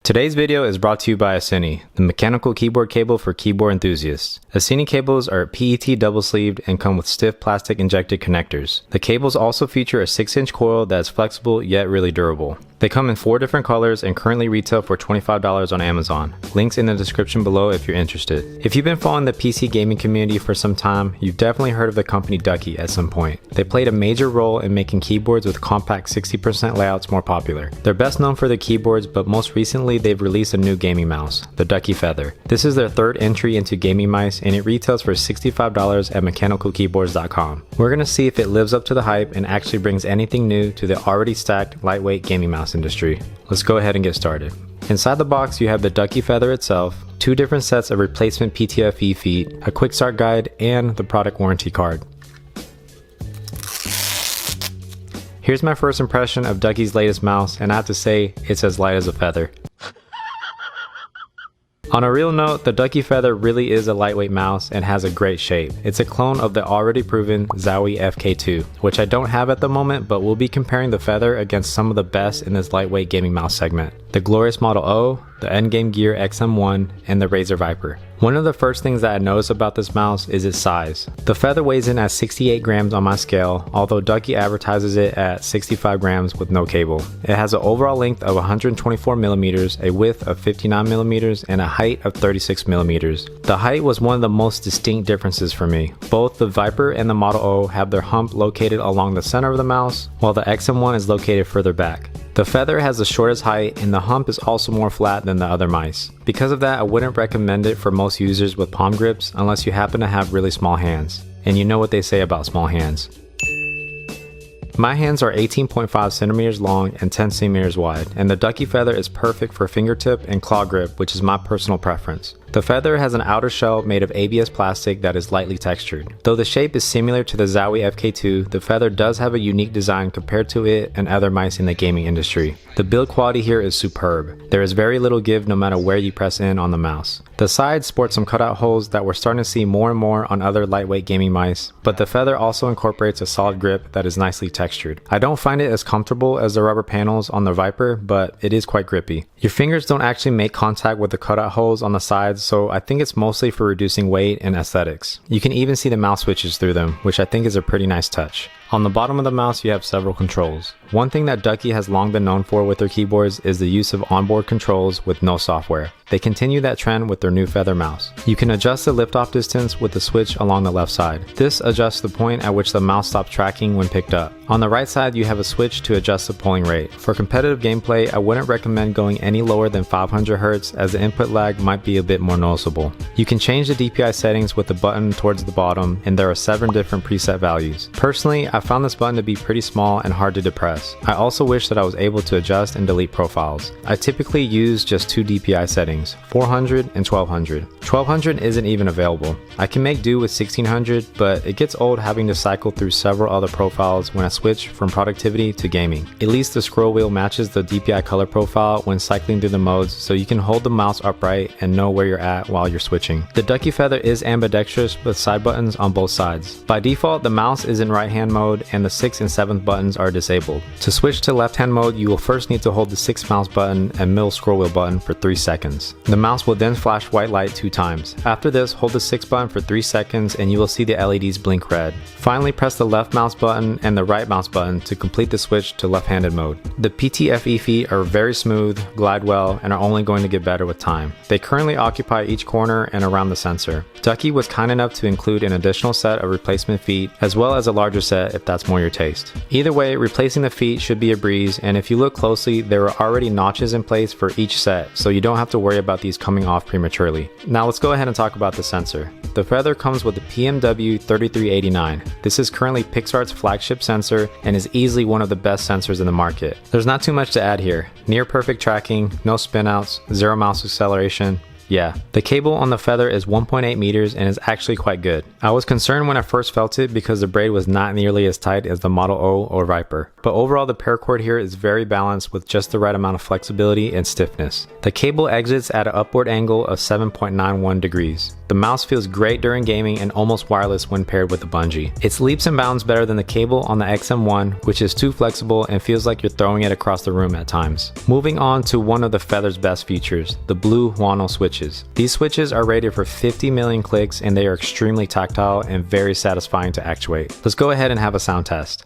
Today's video is brought to you by Asceny, the mechanical keyboard cable for keyboard enthusiasts. Asceny cables are PET double-sleeved and come with stiff plastic injected connectors. The cables also feature a 6-inch coil that is flexible yet really durable. They come in 4 different colors and currently retail for $25 on Amazon. Links in the description below if you're interested. If you've been following the PC gaming community for some time, you've definitely heard of the company Ducky at some point. They played a major role in making keyboards with compact 60% layouts more popular. They're best known for their keyboards, but most recently they've released a new gaming mouse, the Ducky Feather. This is their third entry into gaming mice and it retails for $65 at mechanicalkeyboards.com. We're gonna see if it lives up to the hype and actually brings anything new to the already stacked lightweight gaming mouse industry. Let's go ahead and get started. Inside the box you have the Ducky Feather itself, 2 different sets of replacement PTFE feet, a quick start guide, and the product warranty card. Here's my first impression of Ducky's latest mouse, and I have to say, it's as light as a feather. On a real note, the Ducky Feather really is a lightweight mouse and has a great shape. It's a clone of the already proven Zowie FK2, which I don't have at the moment, but we'll be comparing the Feather against some of the best in this lightweight gaming mouse segment. The Glorious Model O, the Endgame Gear XM1, and the Razer Viper. One of the first things that I noticed about this mouse is its size. The Feather weighs in at 68 grams on my scale, although Ducky advertises it at 65 grams with no cable. It has an overall length of 124 millimeters, a width of 59 millimeters, and a height of 36 millimeters. The height was one of the most distinct differences for me. Both the Viper and the Model O have their hump located along the center of the mouse, while the XM1 is located further back. The Feather has the shortest height and the hump is also more flat than the other mice. Because of that, I wouldn't recommend it for most users with palm grips unless you happen to have really small hands. And you know what they say about small hands. My hands are 18.5 centimeters long and 10 centimeters wide, and the Ducky Feather is perfect for fingertip and claw grip, which is my personal preference. The Feather has an outer shell made of ABS plastic that is lightly textured. Though the shape is similar to the Zowie FK2, the Feather does have a unique design compared to it and other mice in the gaming industry. The build quality here is superb. There is very little give no matter where you press in on the mouse. The sides sport some cutout holes that we're starting to see more and more on other lightweight gaming mice, but the Feather also incorporates a solid grip that is nicely textured. I don't find it as comfortable as the rubber panels on the Viper, but it is quite grippy. Your fingers don't actually make contact with the cutout holes on the sides, so I think it's mostly for reducing weight and aesthetics. You can even see the mouse switches through them, which I think is a pretty nice touch. On the bottom of the mouse you have several controls. One thing that Ducky has long been known for with their keyboards is the use of onboard controls with no software. They continue that trend with their new Feather mouse. You can adjust the lift-off distance with the switch along the left side. This adjusts the point at which the mouse stops tracking when picked up. On the right side you have a switch to adjust the pulling rate. For competitive gameplay, I wouldn't recommend going any lower than 500 Hz as the input lag might be a bit more noticeable. You can change the DPI settings with the button towards the bottom, and there are 7 different preset values. Personally, I found this button to be pretty small and hard to depress. I also wish that I was able to adjust and delete profiles. I typically use just 2 DPI settings, 400 and 1200. 1200 isn't even available. I can make do with 1600, but it gets old having to cycle through several other profiles when I switch from productivity to gaming. At least the scroll wheel matches the DPI color profile when cycling through the modes, so you can hold the mouse upright and know where you're at while you're switching. The Ducky Feather is ambidextrous with side buttons on both sides. By default, the mouse is in right hand mode and the 6th and 7th buttons are disabled. To switch to left hand mode, you will first need to hold the 6th mouse button and middle scroll wheel button for 3 seconds. The mouse will then flash white light 2 times. After this, hold the 6th button for 3 seconds and you will see the LEDs blink red. Finally, press the left mouse button and the right mouse button to complete the switch to left-handed mode. The PTFE feet are very smooth, glide well, and are only going to get better with time. They currently occupy each corner and around the sensor. Ducky was kind enough to include an additional set of replacement feet, as well as a larger set if that's more your taste. Either way, replacing the feet should be a breeze, and if you look closely, there are already notches in place for each set, so you don't have to worry about these coming off prematurely. Now let's go ahead and talk about the sensor. The Feather comes with the PMW3389. This is currently Pixart's flagship sensor and is easily one of the best sensors in the market. There's not too much to add here. Near perfect tracking, no spinouts, 0 mouse acceleration. Yeah, the cable on the Feather is 1.8 meters and is actually quite good. I was concerned when I first felt it because the braid was not nearly as tight as the Model O or Viper, but overall the paracord here is very balanced with just the right amount of flexibility and stiffness. The cable exits at an upward angle of 7.91 degrees. The mouse feels great during gaming and almost wireless when paired with the bungee. It's leaps and bounds better than the cable on the XM1, which is too flexible and feels like you're throwing it across the room at times. Moving on to one of the Feather's best features, the blue Huano switches. These switches are rated for 50 million clicks and they are extremely tactile and very satisfying to actuate. Let's go ahead and have a sound test.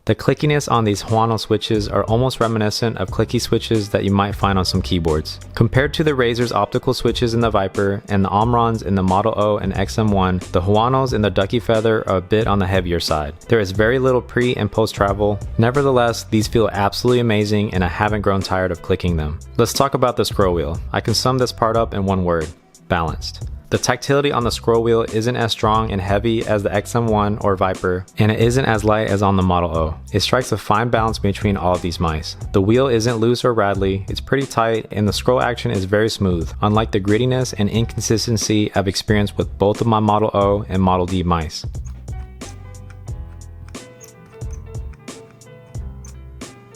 The clickiness on these Huano switches are almost reminiscent of clicky switches that you might find on some keyboards. Compared to the Razer's optical switches in the Viper and the Omrons in the Model O and XM1, the Huanos in the Ducky Feather are a bit on the heavier side. There is very little pre and post travel. Nevertheless, these feel absolutely amazing and I haven't grown tired of clicking them. Let's talk about the scroll wheel. I can sum this part up in one word: balanced. The tactility on the scroll wheel isn't as strong and heavy as the XM1 or Viper, and it isn't as light as on the Model O. It strikes a fine balance between all of these mice. The wheel isn't loose or rattly, it's pretty tight, and the scroll action is very smooth, unlike the grittiness and inconsistency I've experienced with both of my Model O and Model D mice.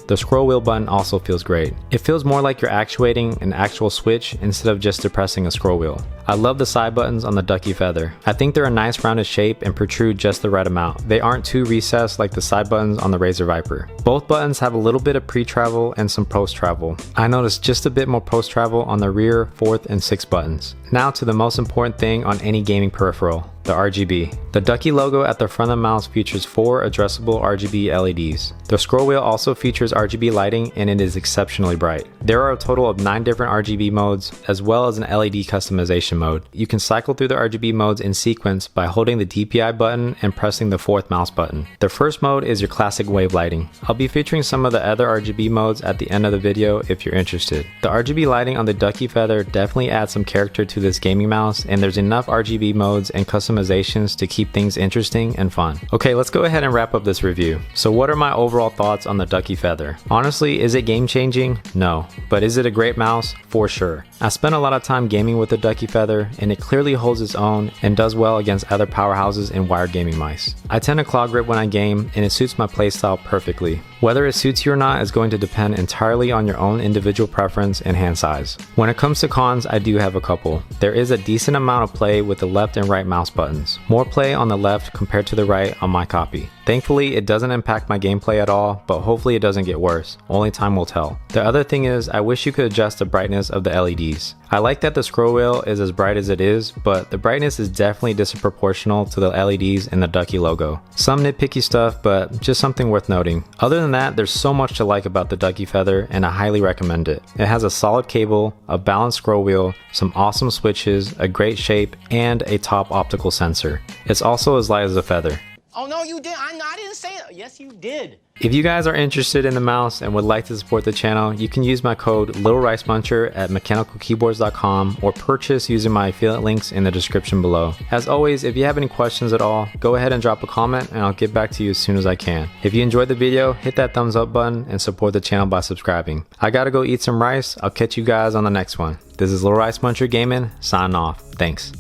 The scroll wheel button also feels great. It feels more like you're actuating an actual switch instead of just depressing a scroll wheel. I love the side buttons on the Ducky Feather. I think they're a nice rounded shape and protrude just the right amount. They aren't too recessed like the side buttons on the Razer Viper. Both buttons have a little bit of pre-travel and some post-travel. I noticed just a bit more post-travel on the rear, 4th, and 6th buttons. Now to the most important thing on any gaming peripheral: the RGB. The Ducky logo at the front of the mouse features 4 addressable RGB LEDs. The scroll wheel also features RGB lighting and it is exceptionally bright. There are a total of 9 different RGB modes as well as an LED customization mode. You can cycle through the RGB modes in sequence by holding the DPI button and pressing the 4th mouse button. The first mode is your classic wave lighting. I'll be featuring some of the other RGB modes at the end of the video if you're interested. The RGB lighting on the Ducky Feather definitely adds some character to this gaming mouse, and there's enough RGB modes and customizations to keep things interesting and fun. Okay, let's go ahead and wrap up this review. So what are my overall thoughts on the Ducky Feather? Honestly, is it game changing? No. But is it a great mouse? For sure. I spent a lot of time gaming with the Ducky Feather and it clearly holds its own and does well against other powerhouses in wired gaming mice. I tend to claw grip when I game and it suits my playstyle perfectly. Whether it suits you or not is going to depend entirely on your own individual preference and hand size. When it comes to cons, I do have a couple. There is a decent amount of play with the left and right mouse buttons. More play on the left compared to the right on my copy. Thankfully, it doesn't impact my gameplay at all, but hopefully it doesn't get worse. Only time will tell. The other thing is, I wish you could adjust the brightness of the LEDs. I like that the scroll wheel is as bright as it is, but the brightness is definitely disproportional to the LEDs and the Ducky logo. Some nitpicky stuff, but just something worth noting. Other than that, there's so much to like about the Ducky Feather, and I highly recommend it. It has a solid cable, a balanced scroll wheel, some awesome switches, a great shape, and a top optical sensor. It's also as light as a feather. Oh no, you did. I didn't say it. Yes, you did. If you guys are interested in the mouse and would like to support the channel, you can use my code LittleRiceMuncher at mechanicalkeyboards.com or purchase using my affiliate links in the description below. As always, if you have any questions at all, go ahead and drop a comment and I'll get back to you as soon as I can. If you enjoyed the video, hit that thumbs up button and support the channel by subscribing. I gotta go eat some rice. I'll catch you guys on the next one. This is Little Rice Muncher Gaming, signing off. Thanks.